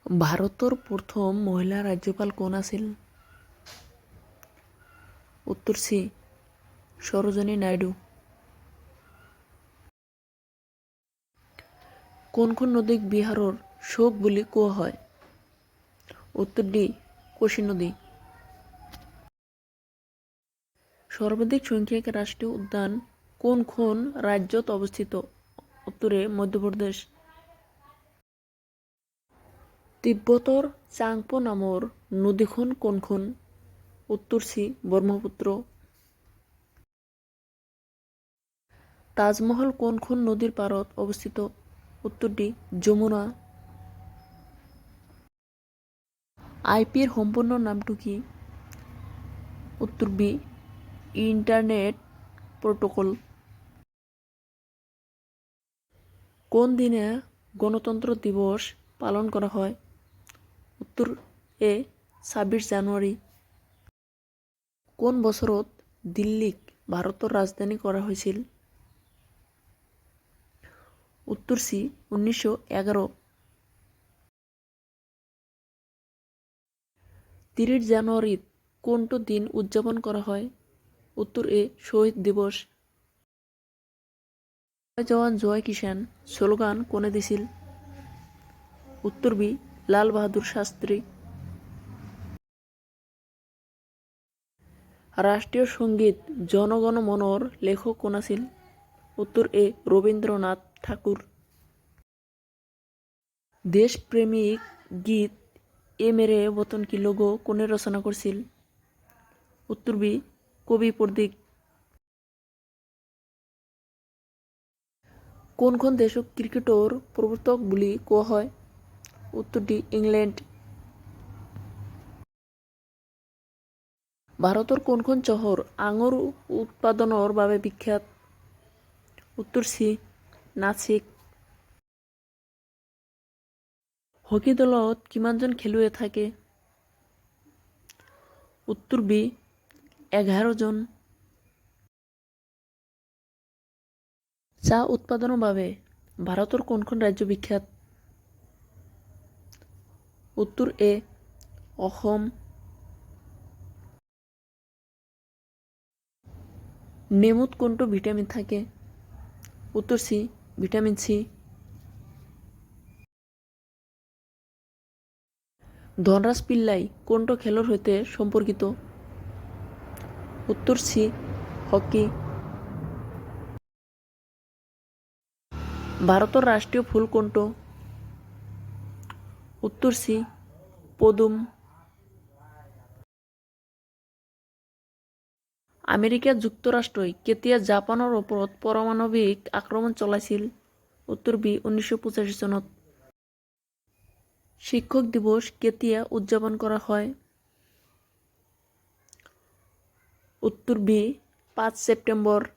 ভাৰতৰ প্ৰথম মহিলা ৰাজ্যপাল কোন আছিল? উত্তৰ চি সৰোজিনী নাইডু। কোনখন নদীক বিহাৰৰ শোক বুলি কোৱা হয়? উত্তৰ ডি কোশি নদী। সৰ্বাধিক সংখ্যক ৰাষ্ট্ৰীয় উদ্যান কোন ৰাজ্যত অবস্থিত? উত্তৰে মধ্যপ্ৰদেশ। তিব্বতৰ চাংপো নামৰ নদীখন কোনখন? উত্তৰ চি ব্ৰহ্মপুত্ৰ। তাজমহল কোনখন নদীৰ পাৰত অৱস্থিত? উত্তৰ ডি যমুনা। আইপিৰ সম্পূৰ্ণ নামটো কি? উত্তৰ বি ইণ্টাৰনেট প্ৰটোকল। কোন দিনে গণতন্ত্ৰ দিৱস পালন কৰা হয়? উত্তৰ এ 26 জানুৱাৰী। কোন বছৰত দিল্লীক ভাৰতৰ ৰাজধানী কৰা হৈছিল? উত্তৰ চি 1911। 30 জানুৱাৰীত কোনটো দিন উদযাপন কৰা হয়? উত্তৰ এ শহীদ দিৱস। জয় জৱান জয় কিষাণ স্লোগান কোনে দিছিল? উত্তৰ বি লাল বাহাদুৰ শাস্ত্ৰী। ৰাষ্ট্ৰীয় সংগীত জন গণ মনৰ লেখক কোন আছিল? উত্তৰ এ রবীন্দ্রনাথ ঠাকুর। দেশপ্রেমিক গীত এ মেরে বতন কি লোগো কোনে রচনা করছিল? উত্তর বি কবি প্রতীক। কোনখন দেশক ক্ৰিকেটৰ প্ৰৱৰ্তক বুলি কোৱা হয়? উত্তৰ ডি ইংলেণ্ড। ভাৰতৰ কোনখন চহৰ আঙুৰ উৎপাদনৰ বাবে বিখ্যাত? উত্তৰ চি নাছিক। হকী দলত কিমানজন খেলুৱৈ থাকে? উত্তৰ বি 11 জন। চাহ উৎপাদনৰ বাবে ভাৰতৰ কোনখন ৰাজ্য বিখ্যাত? উত্তৰ এ অসম। নেমুত কোনটো ভিটামিন থাকে? উত্তৰ চি ভিটামিন সি। ধনৰাজ পিল্লাই কোনটো খেলৰ সৈতে সম্পৰ্কিত? উত্তৰ চি হকী। ভাৰতৰ ৰাষ্ট্ৰীয় ফুল কোনটো? উত্তৰ চি পদুম। আমেৰিকা যুক্তৰাষ্ট্ৰই কেতিয়া জাপানৰ ওপৰত পাৰমাণৱিক আক্ৰমণ চলাইছিল? উত্তৰ বি 1985 চনত। শিক্ষক দিৱস কেতিয়া উদযাপন কৰা হয়? উত্তৰ বি 5 ছেপ্টেম্বৰ।